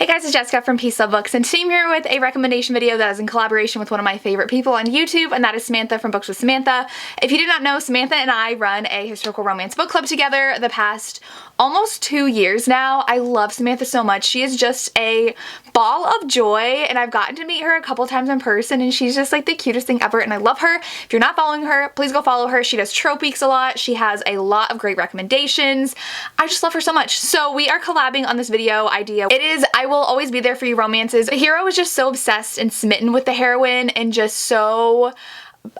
Hey guys, it's Jessica from Peace Love Books, and today I'm here with a recommendation video that is in collaboration with one of my favorite people on YouTube, and that is Samantha from Books with Samantha. If you did not know, Samantha and I run a historical romance book club together the past almost 2 years now. I love Samantha so much. She is just a ball of joy, and I've gotten to meet her a couple times in person, and she's just like the cutest thing ever, and I love her. If you're not following her, please go follow her. She does trope weeks a lot. She has a lot of great recommendations. I just love her so much. So we are collabing on this video idea. It is I Will Always Be There For You romances. The hero is just so obsessed and smitten with the heroine and just so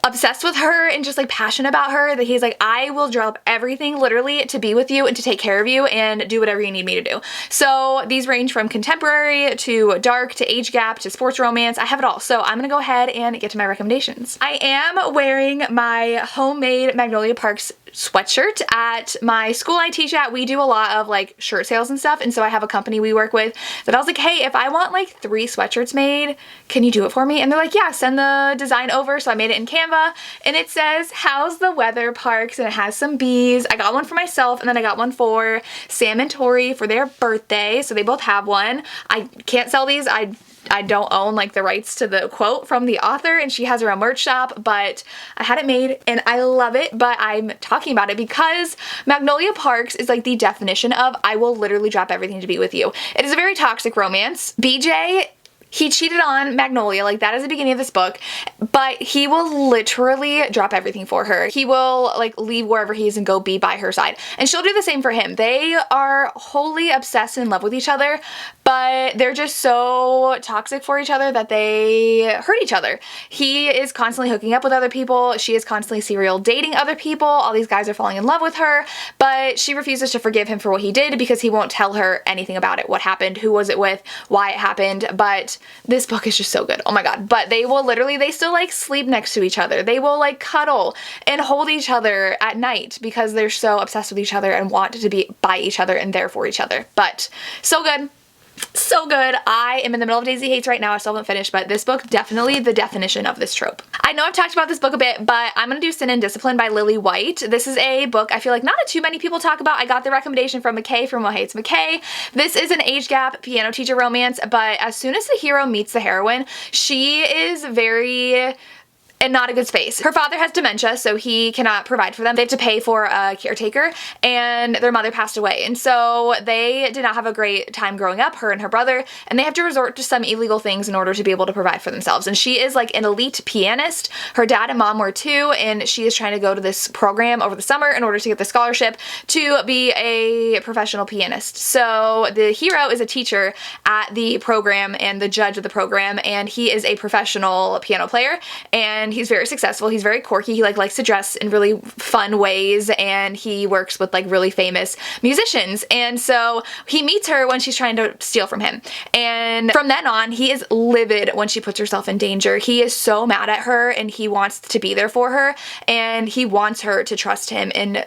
obsessed with her and just like passionate about her that he's like, I will drop everything literally to be with you and to take care of you and do whatever you need me to do. So these range from contemporary to dark to age gap to sports romance. I have it all. So I'm gonna go ahead and get to my recommendations. I am wearing my homemade Magnolia Parks sweatshirt. At my school I teach at, we do a lot of like shirt sales and stuff, and so I have a company we work with that I was like, hey, if I want like 3 sweatshirts made, can you do it for me? And they're like, yeah, send the design over. So I made it in Canva, and it says, how's the weather, Parks? And it has some bees. I got one for myself, and then I got one for Sam and Tori for their birthday, so they both have one. I can't sell these. I don't own like the rights to the quote from the author, and she has her own merch shop, but I had it made and I love it. But I'm talking about it because Magnolia Parks is like the definition of I will literally drop everything to be with you. It is a very toxic romance. BJ, he cheated on Magnolia, like that is the beginning of this book, but he will literally drop everything for her. He will like leave wherever he is and go be by her side. And she'll do the same for him. They are wholly obsessed and in love with each other, but they're just so toxic for each other that they hurt each other. He is constantly hooking up with other people. She is constantly serial dating other people. All these guys are falling in love with her, but she refuses to forgive him for what he did because he won't tell her anything about it. What happened, who was it with, why it happened. But this book is just so good. Oh my god. But they will literally, they still like sleep next to each other. They will like cuddle and hold each other at night because they're so obsessed with each other and want to be by each other and there for each other. But so good. So good. I am in the middle of Daisy Hates right now. I still haven't finished, but this book, definitely the definition of this trope. I know I've talked about this book a bit, but I'm gonna do Sin and Discipline by Lily White. This is a book I feel like not too many people talk about. I got the recommendation from McKay from What Hates McKay. This is an age gap piano teacher romance, but as soon as the hero meets the heroine, she is very in not a good space. Her father has dementia, so he cannot provide for them. They have to pay for a caretaker, and their mother passed away. And so they did not have a great time growing up, her and her brother, and they have to resort to some illegal things in order to be able to provide for themselves. And she is like an elite pianist. Her dad and mom were too, and she is trying to go to this program over the summer in order to get the scholarship to be a professional pianist. So the hero is a teacher at the program and the judge of the program, and he is a professional piano player, and he's very successful. He's very quirky. He like likes to dress in really fun ways, and he works with like really famous musicians. And so he meets her when she's trying to steal from him. And from then on, he is livid when she puts herself in danger. He is so mad at her, and he wants to be there for her, and he wants her to trust him and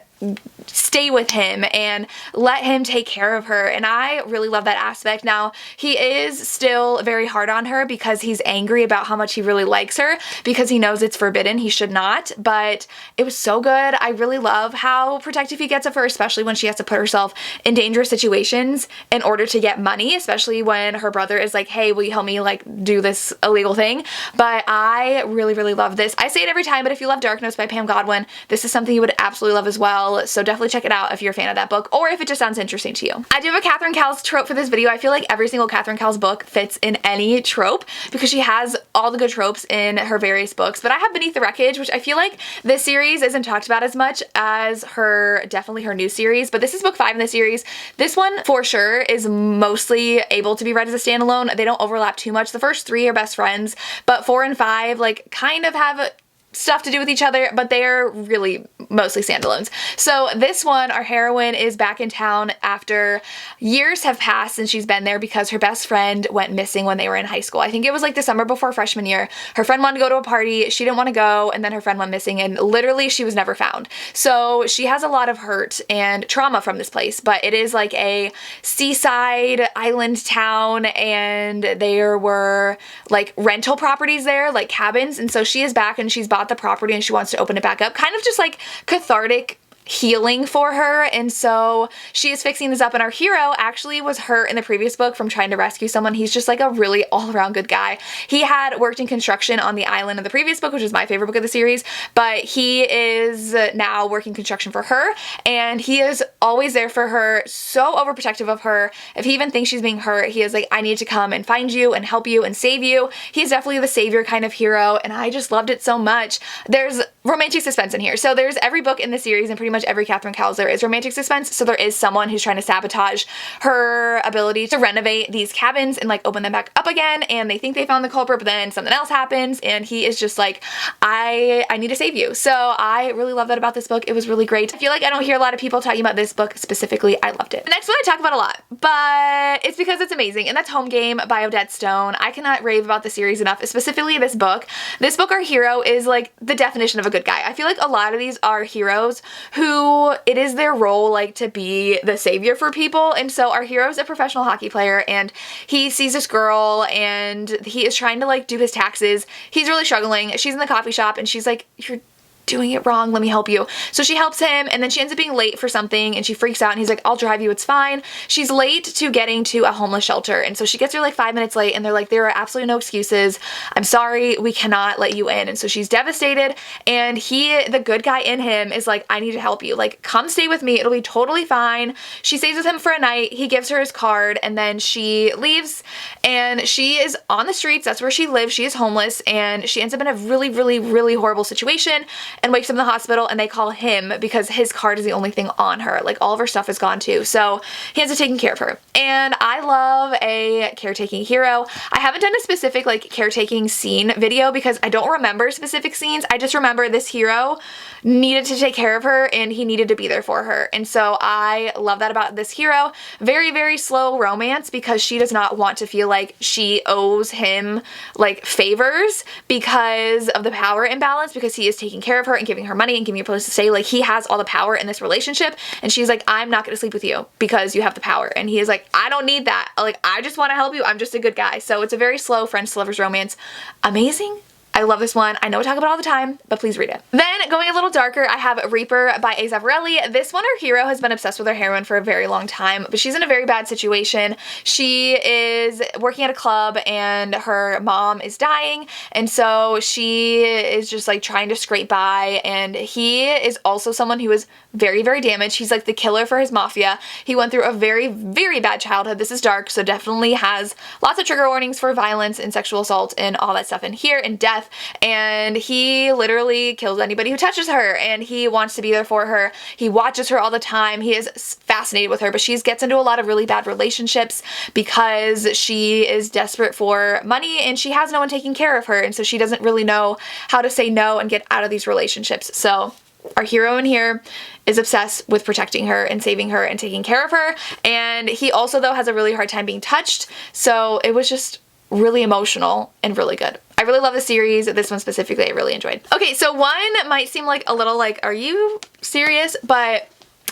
stay with him and let him take care of her. And I really love that aspect. Now, he is still very hard on her because he's angry about how much he really likes her because he knows it's forbidden. He should not, but it was so good. I really love how protective he gets of her, especially when she has to put herself in dangerous situations in order to get money, especially when her brother is like, hey, will you help me like do this illegal thing? But I really, really love this. I say it every time, but if you love Dark Notes by Pam Godwin, this is something you would absolutely love as well. So definitely check it out if you're a fan of that book, or if it just sounds interesting to you. I do have a Catherine Cowles trope for this video. I feel like every single Catherine Cowles book fits in any trope because she has all the good tropes in her various books. But I have Beneath the Wreckage, which I feel like this series isn't talked about as much as definitely her new series, but this is book 5 in the series. This one for sure is mostly able to be read as a standalone. They don't overlap too much. The first 3 are best friends, but 4 and 5 like kind of have stuff to do with each other, but they're really mostly standalones. So this one, our heroine is back in town after years have passed since she's been there because her best friend went missing when they were in high school. I think it was like the summer before freshman year. Her friend wanted to go to a party, she didn't want to go, and then her friend went missing, and literally she was never found. So she has a lot of hurt and trauma from this place, but it is like a seaside island town, and there were like rental properties there, like cabins, and so she is back and she's bought the property and she wants to open it back up. Kind of just like cathartic healing for her, and so she is fixing this up, and our hero actually was hurt in the previous book from trying to rescue someone. He's just like a really all-around good guy. He had worked in construction on the island in the previous book, which is my favorite book of the series, but he is now working construction for her, and he is always there for her, so overprotective of her. If he even thinks she's being hurt, he is like, I need to come and find you and help you and save you. He's definitely the savior kind of hero, and I just loved it so much. There's romantic suspense in here. So there's every book in the series, and pretty much every Catherine Cowles there is romantic suspense. So there is someone who's trying to sabotage her ability to renovate these cabins and like open them back up again, and they think they found the culprit, but then something else happens, and he is just like, I need to save you. So I really love that about this book. It was really great. I feel like I don't hear a lot of people talking about this book specifically. I loved it. The next one I talk about a lot, but it's because it's amazing, and that's Home Game by Odette Stone. I cannot rave about the series enough, specifically this book. This book, our hero is like the definition of a good guy. I feel like a lot of these are heroes who it is their role like to be the savior for people, and so our hero is a professional hockey player, and he sees this girl, and he is trying to like do his taxes. He's really struggling. She's in the coffee shop, and she's like, you're doing it wrong, let me help you. So she helps him, and then she ends up being late for something, and she freaks out, and he's like, I'll drive you, it's fine. She's late to getting to a homeless shelter, and so she gets there like 5 minutes late, and they're like, there are absolutely no excuses, I'm sorry, we cannot let you in. And so she's devastated, and he, the good guy in him, is like, I need to help you, like, come stay with me, it'll be totally fine. She stays with him for a night, he gives her his card, and then she leaves, and she is on the streets. That's where she lives. She is homeless, and she ends up in a really, really, really horrible situation, and wakes up in the hospital, and they call him because his card is the only thing on her. Like, all of her stuff is gone too. So he ends up taking care of her. And I love a caretaking hero. I haven't done a specific like caretaking scene video because I don't remember specific scenes. I just remember this hero needed to take care of her, and he needed to be there for her. And so I love that about this hero. Very, very slow romance because she does not want to feel like she owes him like favors because of the power imbalance, because he is taking care of her and giving her money and giving her a place to stay. Like, he has all the power in this relationship, and she's like, I'm not gonna sleep with you because you have the power. And he is like, I don't need that. Like, I just want to help you. I'm just a good guy. So it's a very slow friends to lovers romance. Amazing. I love this one. I know I talk about it all the time, but please read it. Then going a little darker, I have Reaper by A. Zavarelli. This one, our hero has been obsessed with her heroine for a very long time, but she's in a very bad situation. She is working at a club, and her mom is dying, and so she is just like trying to scrape by, and he is also someone who is very, very damaged. He's like the killer for his mafia. He went through a very, very bad childhood. This is dark, so definitely has lots of trigger warnings for violence and sexual assault and all that stuff in here, and death. And he literally kills anybody who touches her, and he wants to be there for her. He watches her all the time. He is fascinated with her, but she gets into a lot of really bad relationships because she is desperate for money, and she has no one taking care of her, and so she doesn't really know how to say no and get out of these relationships. So our hero in here is obsessed with protecting her and saving her and taking care of her, and he also though has a really hard time being touched, so it was just really emotional and really good. I really love the series. This one specifically I really enjoyed. Okay, so one might seem like a little like, are you serious? But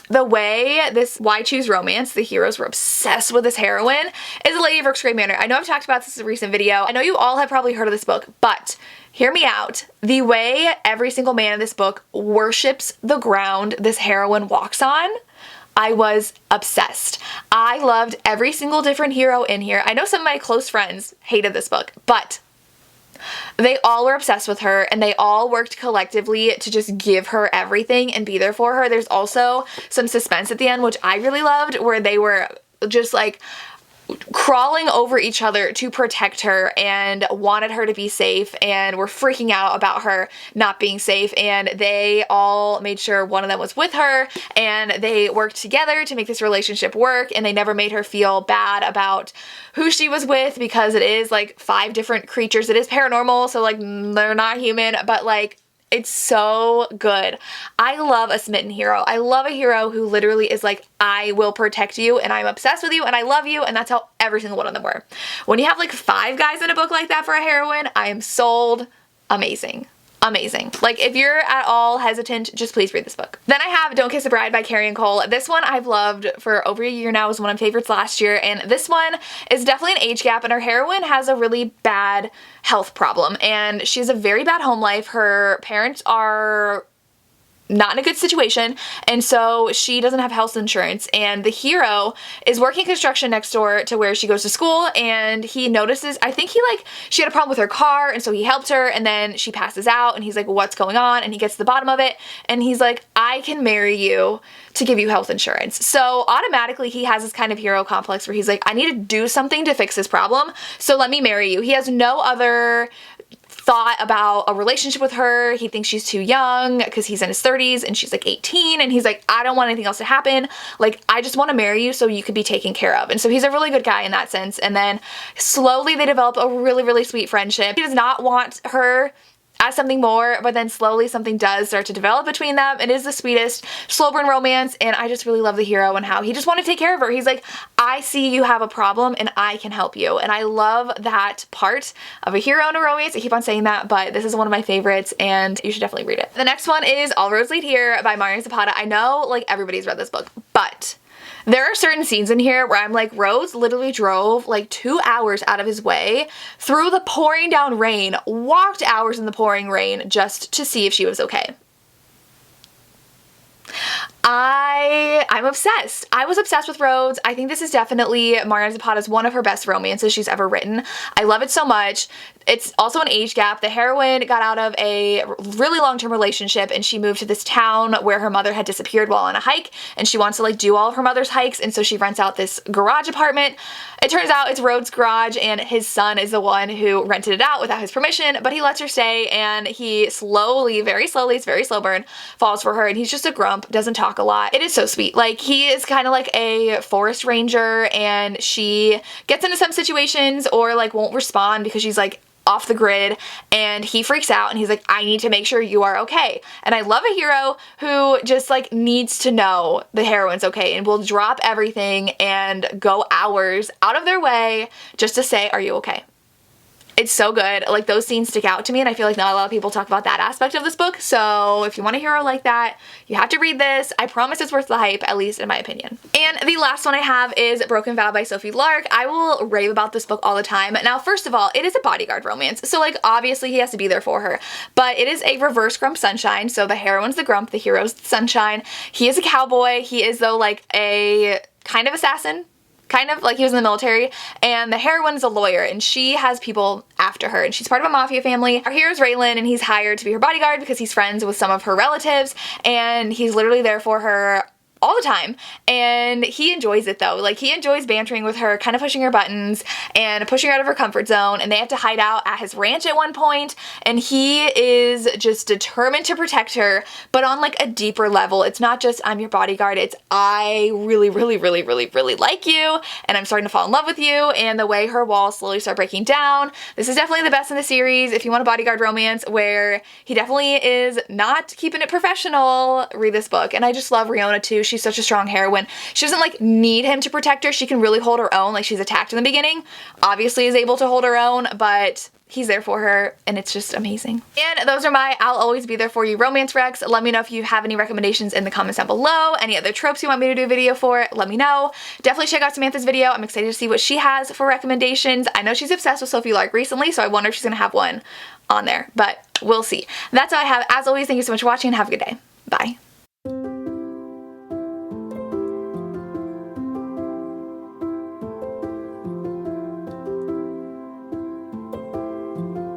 the way this Why Choose Romance, the heroes were obsessed with this heroine, is A Lady of Rookscray Manor. I know I've talked about this in a recent video. I know you all have probably heard of this book, but hear me out. The way every single man in this book worships the ground this heroine walks on, I was obsessed. I loved every single different hero in here. I know some of my close friends hated this book, but they all were obsessed with her, and they all worked collectively to just give her everything and be there for her. There's also some suspense at the end, which I really loved, where they were just like crawling over each other to protect her and wanted her to be safe, and were freaking out about her not being safe, and they all made sure one of them was with her, and they worked together to make this relationship work, and they never made her feel bad about who she was with, because it is like 5 different creatures. It is paranormal, so like they're not human, but like it's so good. I love a smitten hero. I love a hero who literally is like, I will protect you, and I'm obsessed with you, and I love you, and that's how every single one of them were. When you have like 5 guys in a book like that for a heroine, I am sold. Amazing. Amazing. Like, if you're at all hesitant, just please read this book. Then I have Don't Kiss a Bride by Carrie and Cole. This one I've loved for over a year now. It was one of my favorites last year, and this one is definitely an age gap, and our heroine has a really bad health problem, and she has a very bad home life. Her parents are not in a good situation, and so she doesn't have health insurance, and the hero is working construction next door to where she goes to school, and he notices, I think she had a problem with her car, and so he helped her, and then she passes out, and he's like, what's going on? And he gets to the bottom of it, and he's like, I can marry you to give you health insurance. So automatically he has this kind of hero complex where he's like, I need to do something to fix this problem, so let me marry you. He has no other thought about a relationship with her. He thinks she's too young because he's in his 30s and she's like 18, and he's like, I don't want anything else to happen. Like, I just want to marry you so you could be taken care of. And so he's a really good guy in that sense. And then slowly they develop a really, really sweet friendship. He does not want her as something more, but then slowly something does start to develop between them. It is the sweetest slow burn romance, and I just really love the hero and how he just wanted to take care of her. He's like, I see you have a problem and I can help you. And I love that part of a hero in a romance. I keep on saying that, but this is one of my favorites and you should definitely read it. The next one is All Roads Lead Here by Mariana Zapata. I know like everybody's read this book, but there are certain scenes in here where I'm like, Rhodes literally drove like 2 hours out of his way through the pouring down rain, walked hours in the pouring rain just to see if she was okay. I'm obsessed. I was obsessed with Rhodes. I think this is definitely Mariana Zapata's one of her best romances she's ever written. I love it so much. It's also an age gap. The heroine got out of a really long-term relationship and she moved to this town where her mother had disappeared while on a hike, and she wants to like do all of her mother's hikes, and so she rents out this garage apartment. It turns out it's Rhodes' garage and his son is the one who rented it out without his permission, but he lets her stay, and he slowly, very slowly, it's very slow burn, falls for her, and he's just a grump, doesn't talk a lot. It is so sweet. Like, he is kind of like a forest ranger, and she gets into some situations or like won't respond because she's like off the grid, and he freaks out and he's like, I need to make sure you are okay. And I love a hero who just like needs to know the heroine's okay and will drop everything and go hours out of their way just to say, are you okay? It's so good. Like, those scenes stick out to me, and I feel like not a lot of people talk about that aspect of this book. So if you want a hero like that, you have to read this. I promise it's worth the hype, at least in my opinion. And the last one I have is Broken Vow by Sophie Lark. I will rave about this book all the time. Now, first of all, it is a bodyguard romance, so like obviously he has to be there for her, but it is a reverse Grump Sunshine. So the heroine's the Grump, the hero's the Sunshine. He is a cowboy. He is though like a kind of assassin, kind of like he was in the military, and the heroine is a lawyer, and she has people after her, and she's part of a mafia family. Our hero is Raylan, and he's hired to be her bodyguard because he's friends with some of her relatives, and he's literally there for her all the time, and he enjoys it though. Like, he enjoys bantering with her, kind of pushing her buttons and pushing her out of her comfort zone, and they have to hide out at his ranch at one point, and he is just determined to protect her, but on like a deeper level. It's not just I'm your bodyguard, it's I really, really, really, really, really like you, and I'm starting to fall in love with you, and the way her walls slowly start breaking down. This is definitely the best in the series. If you want a bodyguard romance where he definitely is not keeping it professional, read this book. And I just love Riona too. She's such a strong heroine. She doesn't like need him to protect her. She can really hold her own. Like, she's attacked in the beginning, obviously is able to hold her own, but he's there for her, and it's just amazing. And those are my I'll always be there for you romance recs. Let me know if you have any recommendations in the comments down below. Any other tropes you want me to do a video for, let me know. Definitely check out Samantha's video. I'm excited to see what she has for recommendations. I know she's obsessed with Sophie Lark recently, so I wonder if she's gonna have one on there, but we'll see. That's all I have. As always, thank you so much for watching, and have a good day. Bye.